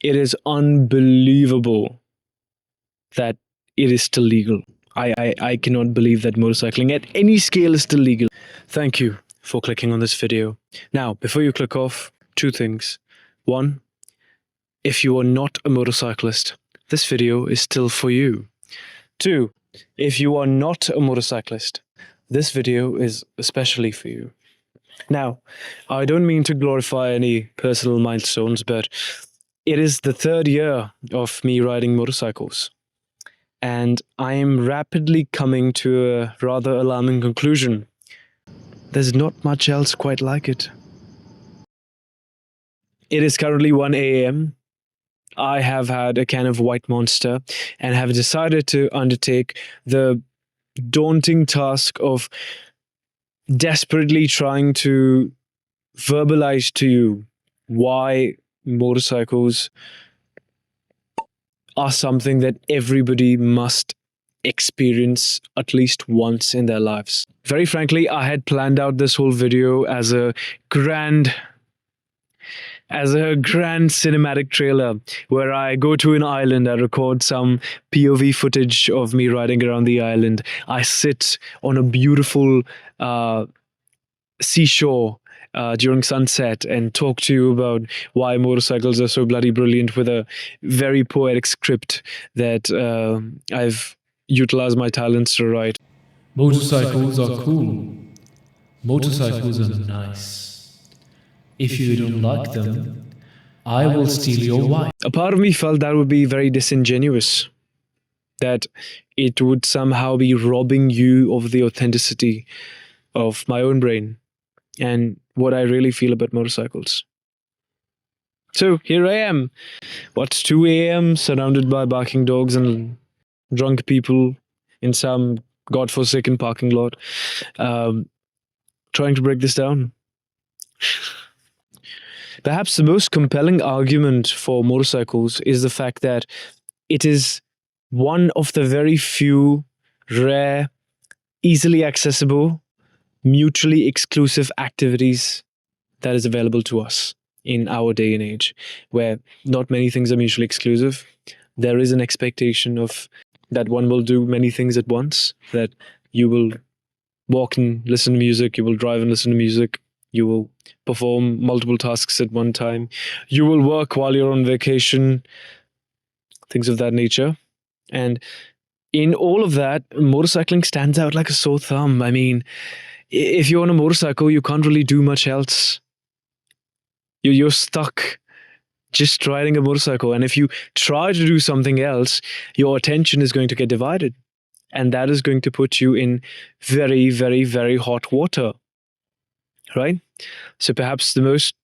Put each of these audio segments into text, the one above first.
It is unbelievable that it is still legal. I cannot believe that motorcycling at any scale is still legal. Thank you for clicking on this video. Now, before you click off, two things. One, if you are not a motorcyclist, this video is still for you. Two, if you are not a motorcyclist, this video is especially for you. Now, I don't mean to glorify any personal milestones, but it is the third year of me riding motorcycles. And I am rapidly coming to a rather alarming conclusion. There's not much else quite like it. It is currently 1 a.m. I have had a can of White Monster and have decided to undertake the daunting task of desperately trying to verbalize to you why motorcycles are something that everybody must experience at least once in their lives. Very frankly, I had planned out this whole video as a grand cinematic trailer where I go to an island, I record some POV footage of me riding around the island. I sit on a beautiful seashore during sunset and talk to you about why motorcycles are so bloody brilliant with a very poetic script that I've utilized my talents to write. Motorcycles are cool. Motorcycles are nice. If you don't like them, I will steal your wife. A part of me felt that would be very disingenuous, that it would somehow be robbing you of the authenticity of my own brain and what I really feel about motorcycles. So here I am. What's 2 a.m. surrounded by barking dogs and drunk people in some godforsaken parking lot, trying to break this down. Perhaps the most compelling argument for motorcycles is the fact that it is one of the very few rare, easily accessible, mutually exclusive activities that is available to us in our day and age, where not many things are mutually exclusive. There is an expectation of that one will do many things at once, that you will walk and listen to music, you will drive and listen to music, you will perform multiple tasks at one time, you will work while you're on vacation, things of that nature. And in all of that, motorcycling stands out like a sore thumb. I mean, if you're on a motorcycle, you can't really do much else. You're stuck just riding a motorcycle. And if you try to do something else, your attention is going to get divided. And that is going to put you in very, very, very hot water. Right? So perhaps the most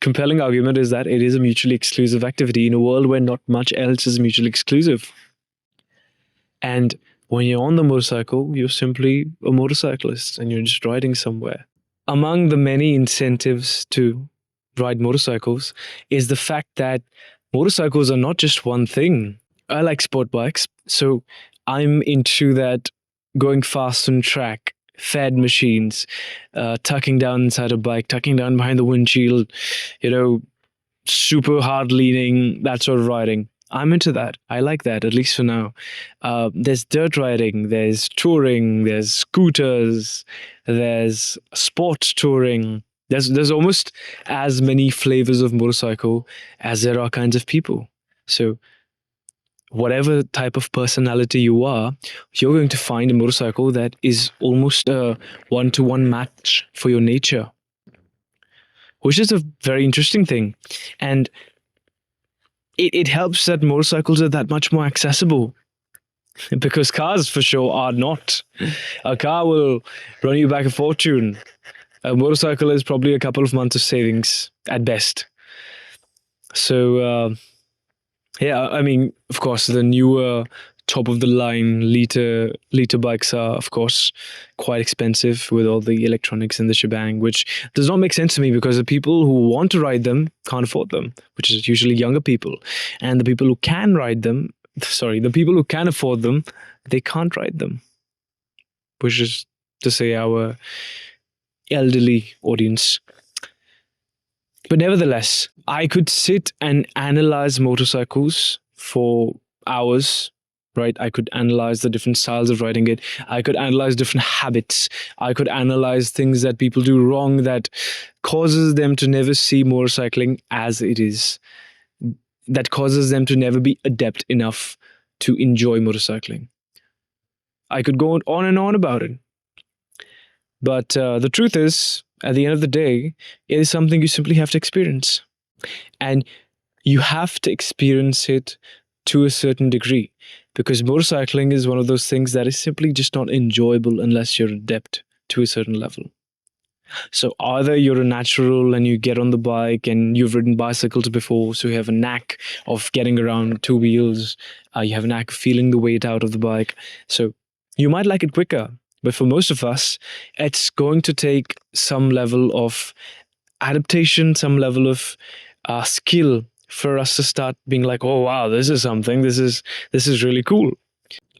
compelling argument is that it is a mutually exclusive activity in a world where not much else is mutually exclusive. And when you're on the motorcycle, you're simply a motorcyclist and you're just riding somewhere. Among the many incentives to ride motorcycles is the fact that motorcycles are not just one thing. I like sport bikes, so I'm into that going fast on track, fad machines, tucking down inside a bike, tucking down behind the windshield, super hard leaning, that sort of riding. I'm into that. I like that, at least for now. There's dirt riding, there's touring, there's scooters, there's sport touring. There's almost as many flavors of motorcycle as there are kinds of people. So whatever type of personality you are, you're going to find a motorcycle that is almost a one-to-one match for your nature, which is a very interesting thing. And it helps that motorcycles are that much more accessible, because cars for sure are not. A car will run you back a fortune. A motorcycle is probably a couple of months of savings at best. So yeah, I mean, of course, the newer top of the line liter bikes are, of course, quite expensive with all the electronics and the shebang, which does not make sense to me because the people who want to ride them can't afford them, which is usually younger people. And the people who can ride them, the people who can afford them, they can't ride them, which is to say our elderly audience. But nevertheless, I could sit and analyze motorcycles for hours, right? I could analyze the different styles of riding it. I could analyze different habits. I could analyze things that people do wrong that causes them to never see motorcycling as it is, that causes them to never be adept enough to enjoy motorcycling. I could go on and on about it. But the truth is, at the end of the day, it is something you simply have to experience. And you have to experience it to a certain degree, because motorcycling is one of those things that is simply just not enjoyable unless you're adept to a certain level. So either you're a natural and you get on the bike and you've ridden bicycles before, so you have a knack of getting around two wheels, you have a knack of feeling the weight out of the bike, so you might like it quicker. But for most of us, it's going to take some level of adaptation, some level of skill for us to start being like, oh wow, this is something. This is really cool.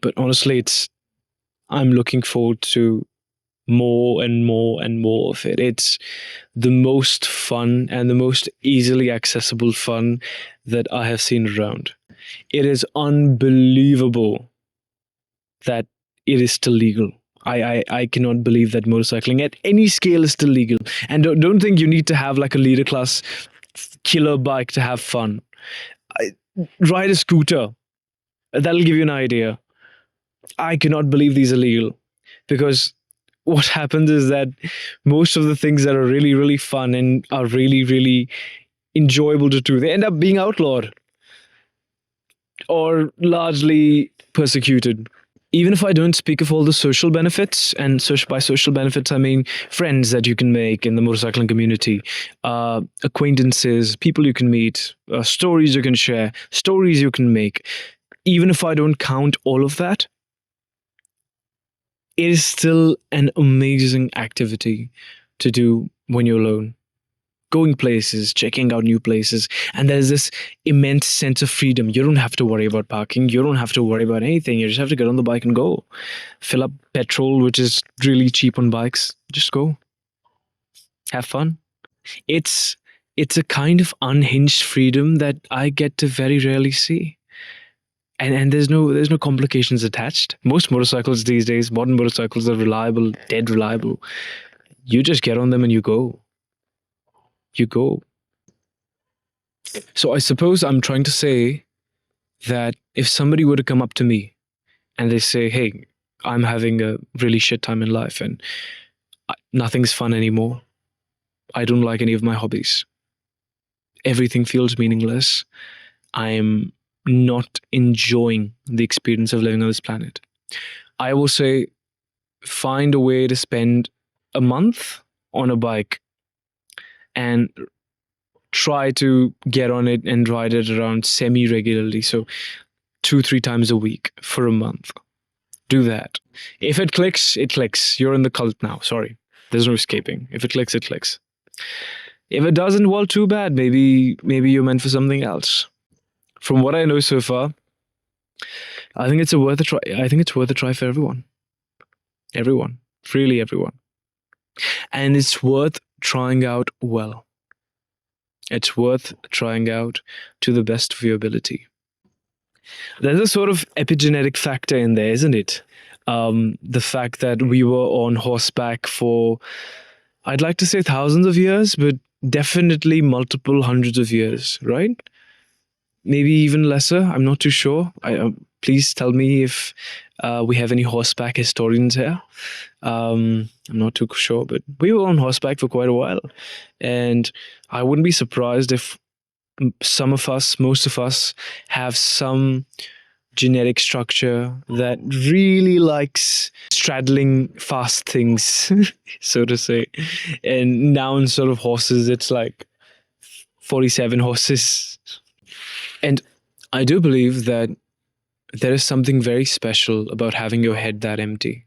But honestly, I'm looking forward to more and more and more of it. It's the most fun and the most easily accessible fun that I have seen around. It is unbelievable that it is still legal. I cannot believe that motorcycling at any scale is still legal. And don't think you need to have like a leader class killer bike to have fun. I, Ride a scooter. That'll give you an idea. I cannot believe these are legal, because what happens is that most of the things that are really, really fun and are really, really enjoyable to do, they end up being outlawed or largely persecuted. Even if I don't speak of all the social benefits, and by social benefits I mean friends that you can make in the motorcycling community, acquaintances, people you can meet, stories you can share, stories you can make. Even if I don't count all of that, it is still an amazing activity to do when you're alone. Going places, checking out new places, and there's this immense sense of freedom. You don't have to worry about parking, you don't have to worry about anything. You just have to get on the bike and go. Fill up petrol, which is really cheap on bikes. Just go. Have fun. It's it's a kind of unhinged freedom that I get to very rarely see. And there's no complications attached. Most motorcycles these days, modern motorcycles, are reliable, dead reliable. You just get on them and you go. You go. So I suppose I'm trying to say that if somebody were to come up to me and they say, "Hey, I'm having a really shit time in life and nothing's fun anymore. I don't like any of my hobbies. Everything feels meaningless. I'm not enjoying the experience of living on this planet." I will say, find a way to spend a month on a bike and try to get on it and ride it around semi regularly. So 2-3 times a week for a month. Do that. If it clicks, it clicks. You're in the cult now. Sorry. There's no escaping. If it clicks, it clicks. If it doesn't, well, too bad. Maybe you're meant for something else. From what I know so far, I think it's worth a try. I think it's worth a try for everyone. Everyone. Really everyone. And it's worth trying out well. It's worth trying out to the best of your ability. There's a sort of epigenetic factor in there, isn't it? The fact that we were on horseback for, I'd like to say thousands of years, but definitely multiple hundreds of years, right? Maybe even lesser. I'm not too sure. Please tell me if we have any horseback historians here. I'm not too sure, but we were on horseback for quite a while. And I wouldn't be surprised if some of us, most of us, have some genetic structure that really likes straddling fast things, so to say. And now in sort of horses, it's like 47 horses. And I do believe that there is something very special about having your head that empty.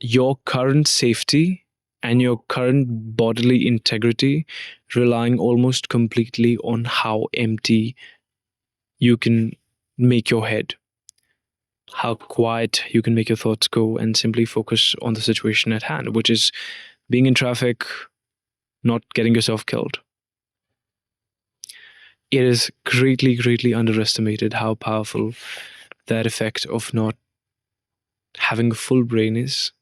Your current safety and your current bodily integrity relying almost completely on how empty you can make your head, how quiet you can make your thoughts go and simply focus on the situation at hand, which is being in traffic, not getting yourself killed. it is greatly, greatly underestimated how powerful that effect of not having a full brain is.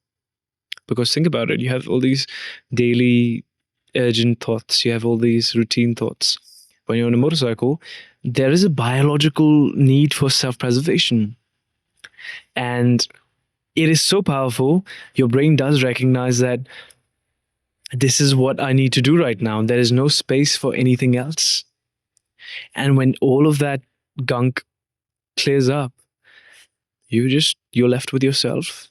Because think about it, you have all these daily urgent thoughts, you have all these routine thoughts. When you're on a motorcycle, there is a biological need for self preservation. And it is so powerful, your brain does recognize that this is what I need to do right now. There is no space for anything else. And when all of that gunk clears up, you're left with yourself.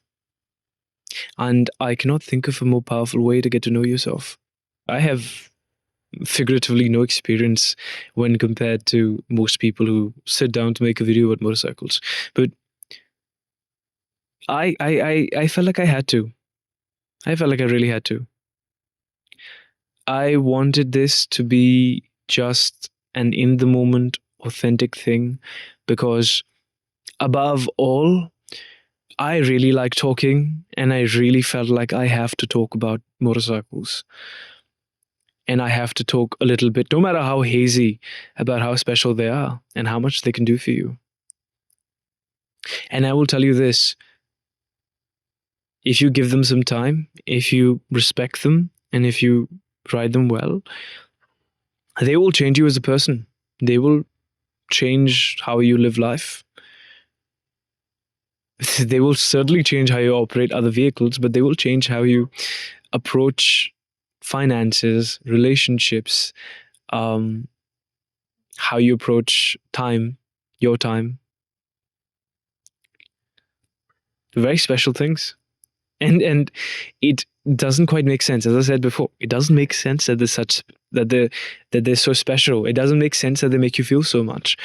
And I cannot think of a more powerful way to get to know yourself. I have figuratively no experience when compared to most people who sit down to make a video about motorcycles. But I felt like I had to. I felt like I really had to. I wanted this to be just an in the moment, authentic thing because, above all, I really like talking and I really felt like I have to talk about motorcycles. And I have to talk a little bit, no matter how hazy, about how special they are and how much they can do for you. And I will tell you this, if you give them some time, if you respect them, and if you ride them well, they will change you as a person. They will change how you live life. They will certainly change how you operate other vehicles, but they will change how you approach finances, relationships, um, how you approach time, your time. Very special things. And it doesn't quite make sense. As I said before, it doesn't make sense that they're so special. It doesn't make sense that they make you feel so much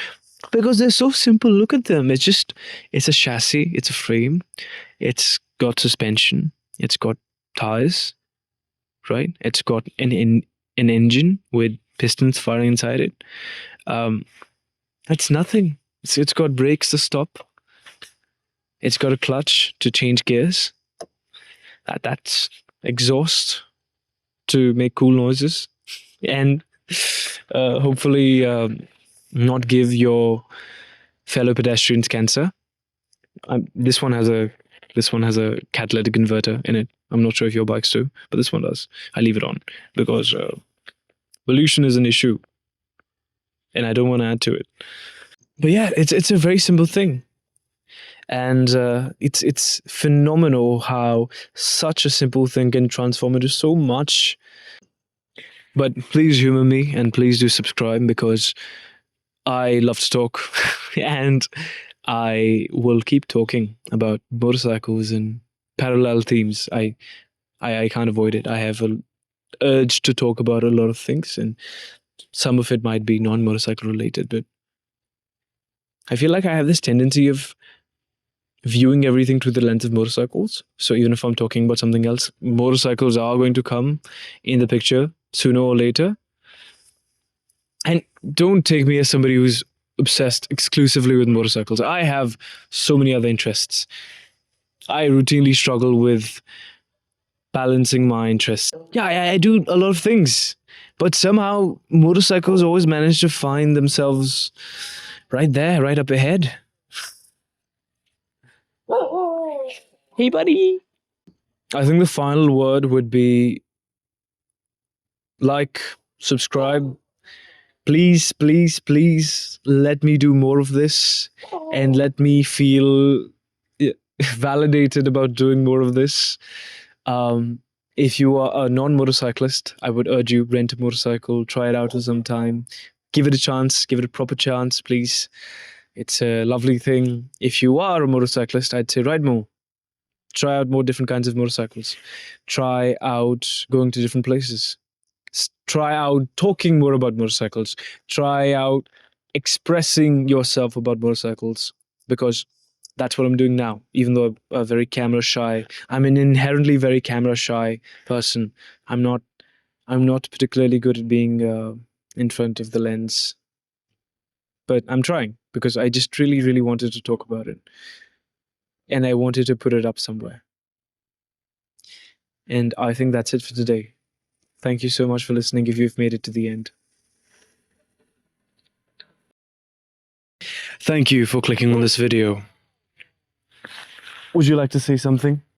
because they're so simple. Look at them. It's a chassis, it's a frame, it's got suspension, it's got tires, right? It's got an engine with pistons firing inside it. Um, that's nothing. It's got brakes to stop. It's got a clutch to change gears. That's exhaust to make cool noises, and hopefully not give your fellow pedestrians cancer. This one has a catalytic converter in it. I'm not sure if your bikes do, but this one does. I leave it on because pollution is an issue, and I don't want to add to it. But yeah, it's a very simple thing, and it's phenomenal how such a simple thing can transform into so much. But please humor me and please do subscribe because I love to talk and I will keep talking about motorcycles and parallel themes. I can't avoid it. I have an urge to talk about a lot of things, and some of it might be non motorcycle related, but I feel like I have this tendency of viewing everything through the lens of motorcycles. So even if I'm talking about something else, motorcycles are going to come in the picture sooner or later. And don't take me as somebody who's obsessed exclusively with motorcycles. I have so many other interests. I routinely struggle with balancing my interests. Yeah, I do a lot of things, but somehow motorcycles always manage to find themselves right there, right up ahead. Hey, buddy. I think the final word would be like, subscribe. Please, please, please let me do more of this and let me feel validated about doing more of this. Um, if you are a non motorcyclist, I would urge you rent a motorcycle, try it out for some time, give it a chance, give it a proper chance, please. It's a lovely thing. If you are a motorcyclist, I'd say ride more. Try out more different kinds of motorcycles. Try out going to different places. Try out talking more about motorcycles. Try out expressing yourself about motorcycles because that's what I'm doing now. Even though I'm very camera shy, I'm an inherently very camera shy person. I'm not. I'm not particularly good at being in front of the lens, but I'm trying because I just really, really wanted to talk about it, and I wanted to put it up somewhere. And I think that's it for today. Thank you so much for listening. If you've made it to the end. Thank you for clicking on this video. Would you like to say something?